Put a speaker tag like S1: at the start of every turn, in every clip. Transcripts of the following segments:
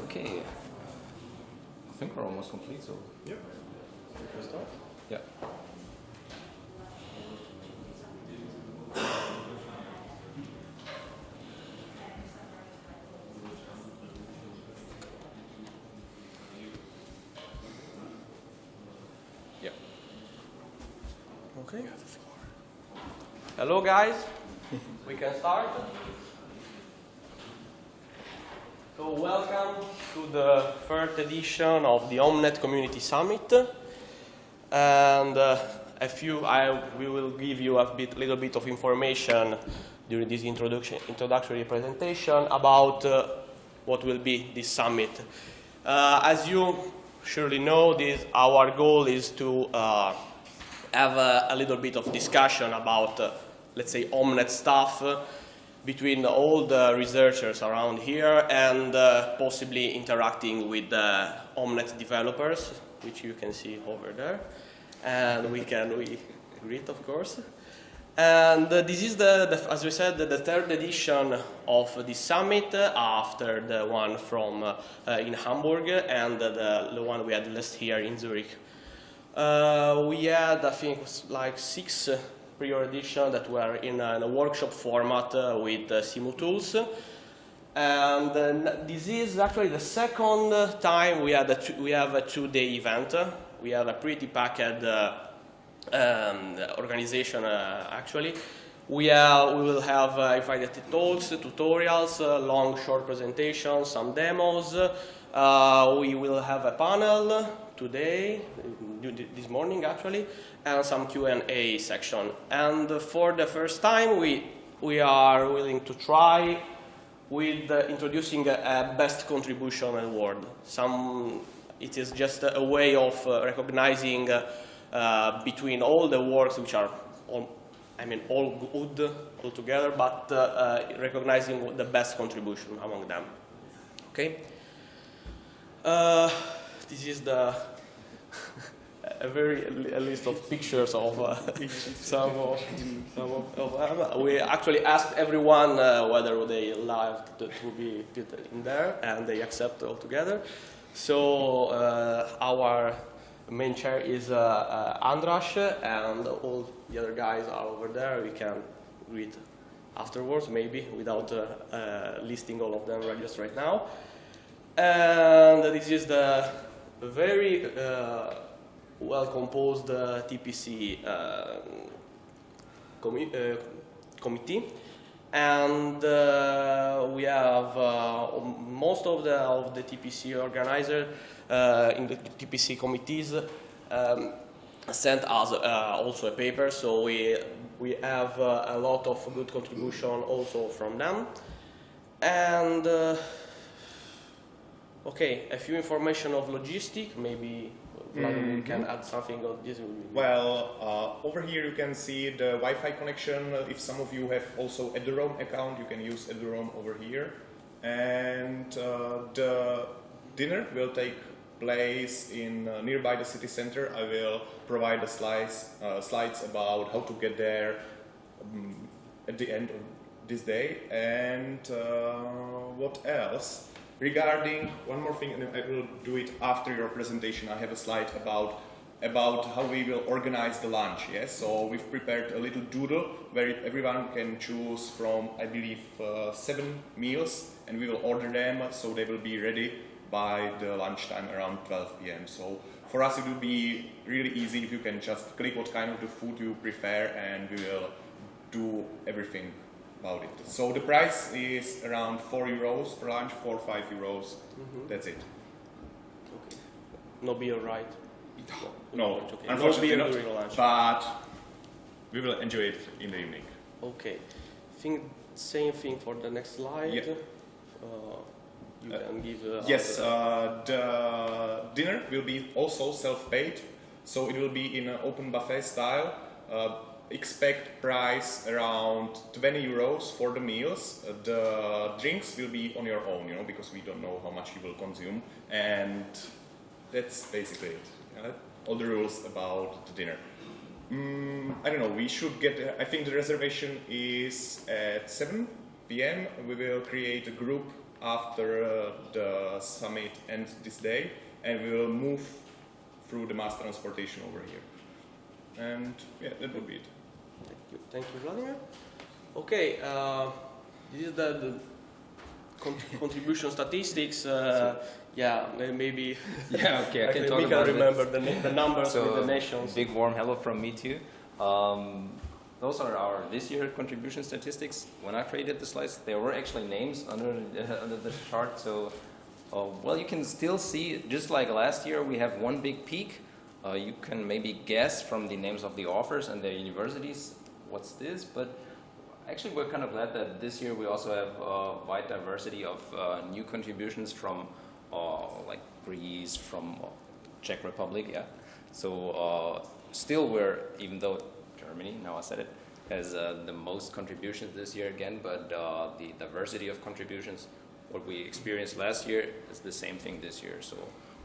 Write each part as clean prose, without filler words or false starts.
S1: Okay. I think we're almost complete, so.
S2: Yep. Let's start.
S1: Yeah. Yeah.
S2: Okay.
S3: Hello guys, we can start. So welcome to the third edition of the OMNeT Community Summit. And we will give you little bit of information during this introductory presentation about what will be this summit. As you surely know, our goal is to have a little bit of discussion about, let's say, OMNeT stuff between all the researchers around here and possibly interacting with the OMNeT developers, which you can see over there. And we greet, of course. And this is, as we said, the third edition of this summit after the one from in Hamburg and the one we had last year in Zurich. We had, I think, like 6 prior editions that were in a workshop format with Simu tools. And this is actually the second time we have a 2-day event. We have a pretty packed organization, actually. We will have invited talks, tutorials, long, short presentations, some demos. We will have a panel today, this morning actually, and some Q&A section. And for the first time, we are willing to try with introducing a best contribution award. It is just a way of recognizing between all the works which are all good altogether, but recognizing the best contribution among them. Okay. This is a list of pictures of some of them. We actually asked everyone whether they liked to be put in there, and they accept altogether. So our main chair is Andras, and all the other guys are over there. We can read afterwards, maybe, without listing all of them just right now. And this is the very well-composed TPC committee. And we have most of the TPC organizers in the TPC committees sent us also a paper, so we have a lot of good contribution also from them. And okay, a few information of logistics, maybe Vladimir can add something on this.
S2: Well, over here you can see the Wi-Fi connection. If some of you have also a Eduroam account, you can use Eduroam over here. And the dinner will take place in nearby the city center. I will provide the slides about how to get there at the end of this day. And what else? Regarding one more thing, and I will do it after your presentation, I have a slide about how we will organize the lunch. Yes, so we've prepared a little doodle where everyone can choose from, I believe, 7 meals, and we will order them so they will be ready by the lunchtime around 12 p.m. So for us it will be really easy if you can just click what kind of the food you prefer, and we will do everything about it. So the price is around €4 per lunch, 4 or 5 euros. That's it.
S3: Okay. No beer, right?
S2: No,
S3: okay.
S2: unfortunately
S3: no
S2: not.
S3: During lunch.
S2: But we will enjoy it in the evening.
S3: Okay. I think same thing for the next slide.
S2: Yeah.
S3: You can give.
S2: Yes, the dinner will be also self-paid, so it will be in an open buffet style. Expect price around 20 euros for the meals. The drinks will be on your own, because we don't know how much you will consume, and that's basically it. All the rules about the dinner. I don't know. We should get. I think the reservation is at 7 p.m. we will create a group after the summit ends this day, and we will move through the mass transportation over here. And yeah, that would be it.
S3: Thank you, Vladimir. Okay, this is the contribution statistics. Yeah, maybe.
S1: Yeah, okay, I can talk
S3: we
S1: about
S3: can remember the numbers
S1: So,
S3: with the nations.
S1: big warm hello from me too. Those are our this year contribution statistics. When I created the slides, there were actually names under the chart. So, well, you can still see, just like last year, we have one big peak. You can maybe guess from the names of the authors and their universities what's this, but actually we're kind of glad that this year we also have a wide diversity of new contributions from like Greece, from Czech Republic, yeah. So still we're, even though Germany, now I said it, has the most contributions this year again, but the diversity of contributions, what we experienced last year is the same thing this year. So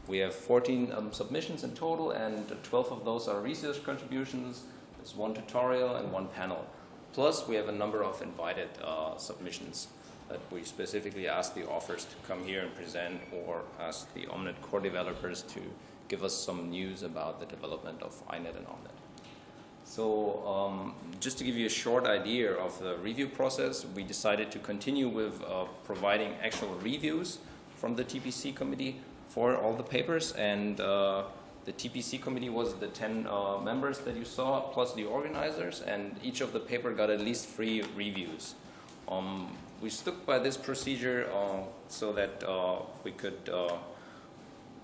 S1: we have 14 submissions in total, and 12 of those are research contributions. There's one tutorial and one panel. Plus, we have a number of invited submissions that we specifically ask the authors to come here and present, or ask the OMNeT core developers to give us some news about the development of iNet and OMNeT. So just to give you a short idea of the review process, we decided to continue with providing actual reviews from the TPC Committee for all the papers, and the TPC Committee was the 10 members that you saw, plus the organizers, and each of the paper got at least 3 reviews. We stuck by this procedure so that we could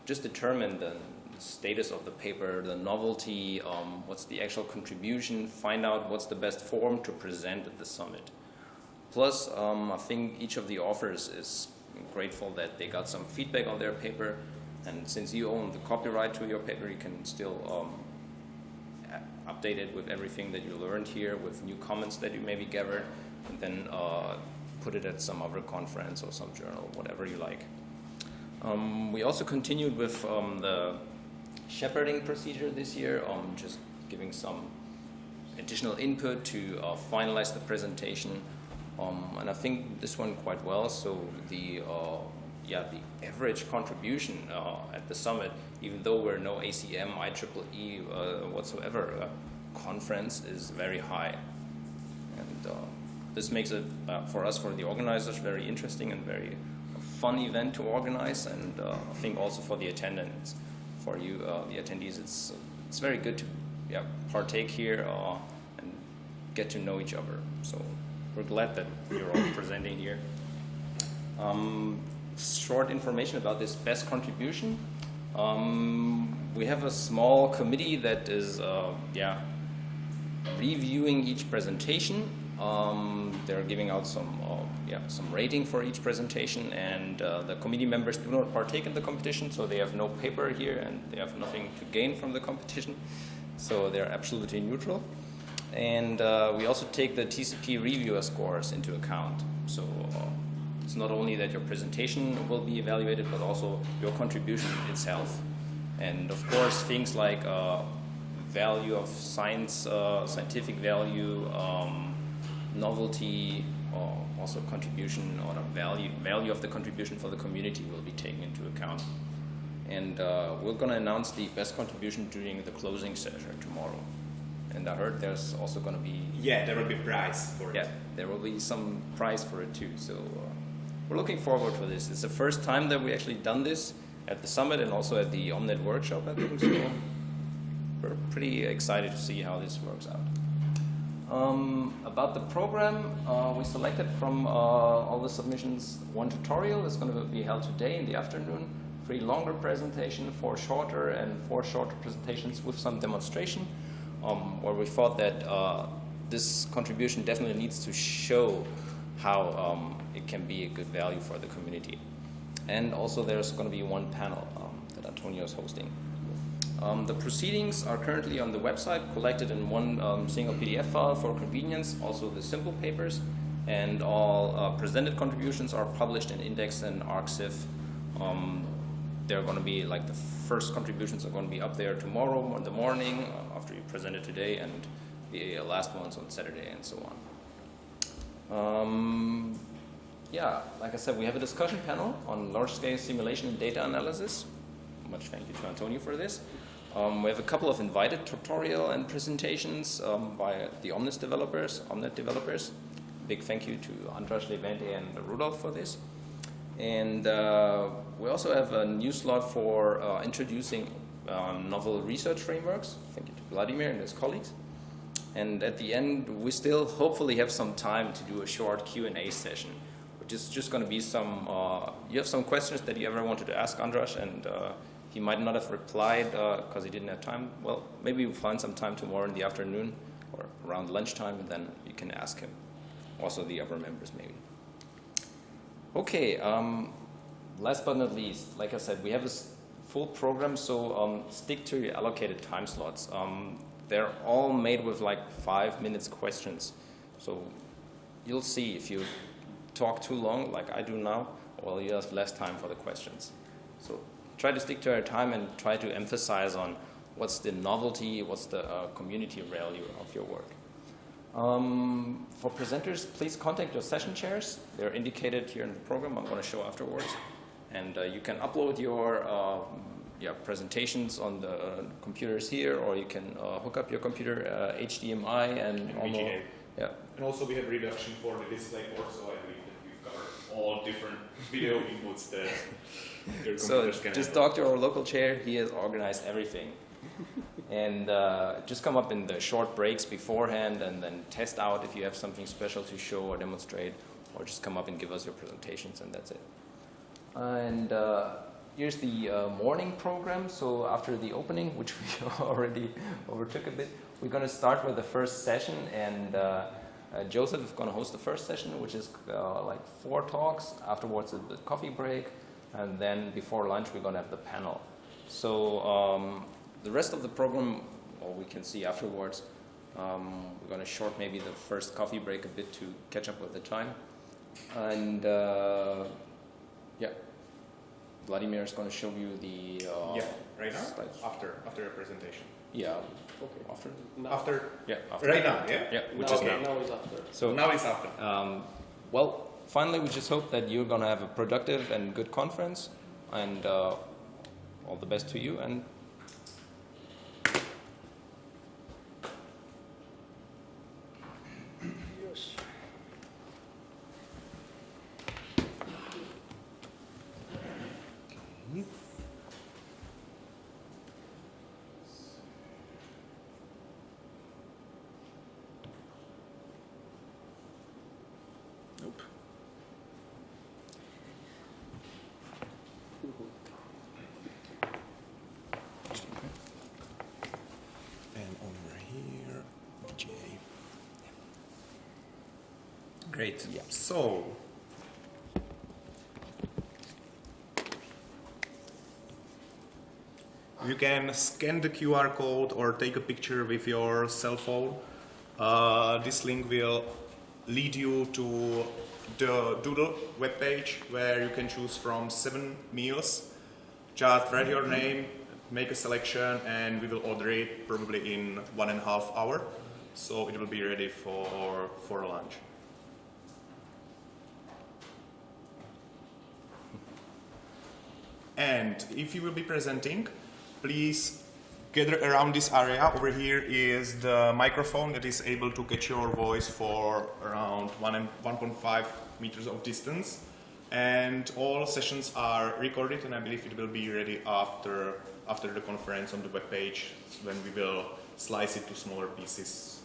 S1: just determine the status of the paper, the novelty, what's the actual contribution, find out what's the best form to present at the summit. Plus, I think each of the authors is grateful that they got some feedback on their paper, and since you own the copyright to your paper, you can still update it with everything that you learned here, with new comments that you maybe gathered, and then put it at some other conference or some journal, whatever you like. We also continued with the shepherding procedure this year, just giving some additional input to finalize the presentation, and I think this went quite well. So the average contribution at the summit, even though we're no ACM, IEEE whatsoever conference, is very high, and this makes it for us, for the organizers, very interesting and very fun event to organize, and I think also for the attendants, for you, the attendees, it's very good to partake here and get to know each other. So we're glad that you're all presenting here. Short information about this best contribution. We have a small committee that is reviewing each presentation. They're giving out some rating for each presentation, and the committee members do not partake in the competition, so they have no paper here and they have nothing to gain from the competition, so they're absolutely neutral. And we also take the TCP reviewer scores into account, so it's not only that your presentation will be evaluated, but also your contribution itself. And of course, things like value of science, scientific value, novelty, also contribution, or the value of the contribution for the community will be taken into account. And we're going to announce the best contribution during the closing session tomorrow. And I heard there's also going to be...
S2: Yeah, there will be prize for it.
S1: Yeah, there will be some prize for it too. So we're looking forward for this. It's the first time that we actually done this at the summit and also at the OMNeT workshop, I think. So we're pretty excited to see how this works out. About the program, we selected from all the submissions one tutorial. It's going to be held today in the afternoon, 3 longer presentations, 4 shorter, and 4 shorter presentations with some demonstration, where we thought that this contribution definitely needs to show how it can be a good value for the community. And also there's going to be one panel that Antonio is hosting. The proceedings are currently on the website, collected in one single PDF file for convenience, also the simple papers, and all presented contributions are published and indexed in ArcSIF. They're going to be, like, the first contributions are going to be up there tomorrow in the morning after you present it today, and the last ones on Saturday, and so on. yeah, like I said, we have a discussion panel on large-scale simulation and data analysis. Much thank you to Antonio for this. We have a couple of invited tutorial and presentations by the OMNeT developers. Big thank you to Andras, Levente, and Rudolf for this. And we also have a new slot for introducing novel research frameworks. Thank you to Vladimir and his colleagues. And at the end, we still hopefully have some time to do a short Q&A session, which is just going to be some, you have some questions that you ever wanted to ask Andras, and he might not have replied because he didn't have time. Well, maybe we'll find some time tomorrow in the afternoon or around lunchtime, and then you can ask him. Also the other members, maybe. Okay, last but not least, like I said, we have a full program, so stick to your allocated time slots. They're all made with like 5 minutes questions. So you'll see if you talk too long, like I do now, well, you have less time for the questions. So try to stick to your time and try to emphasize on what's the novelty, what's the community value of your work. For presenters, please contact your session chairs. They're indicated here in the program. I'm going to show afterwards. And you can upload your presentations on the computers here, or you can hook up your computer HDMI and
S2: VGA.
S1: Yeah.
S2: And also we have reduction for the display port, so I believe that we've covered all different video inputs that your computers
S1: So
S2: can
S1: just
S2: handle.
S1: talk to our local chair. He has organized everything. And just come up in the short breaks beforehand and then test out if you have something special to show or demonstrate, or just come up and give us your presentations, and that's it. And here's the morning program. So after the opening, which we already overtook a bit, we're going to start with the first session, and Joseph is going to host the first session, which is like 4 talks. Afterwards, the coffee break, and then before lunch, we're going to have the panel. So the rest of the program, well, we can see afterwards. We're going to short maybe the first coffee break a bit to catch up with the time. And yeah, Vladimir is going to show you the
S2: right now?
S1: slides.
S2: After a presentation.
S1: Yeah,
S3: Okay.
S1: after.
S2: After?
S1: Yeah, after.
S2: Right now, yeah?
S1: Yeah, which
S3: Now,
S1: is now.
S3: now is after.
S1: So
S2: Now it's after.
S1: well, finally, we just hope that you're going to have a productive and good conference, and all the best to you. And
S2: Nope. And over here, J. Great.
S1: Yeah.
S2: So, you can scan the QR code or take a picture with your cell phone. This link will lead you to the Doodle webpage, where you can choose from 7 meals. Just write your name, make a selection, and we will order it probably in 1.5 hours. So it will be ready for lunch. And if you will be presenting, please gather around this area. Over here is the microphone that is able to catch your voice for around 1.5 meters of distance. And all sessions are recorded, and I believe it will be ready after the conference on the webpage, when we will slice it to smaller pieces.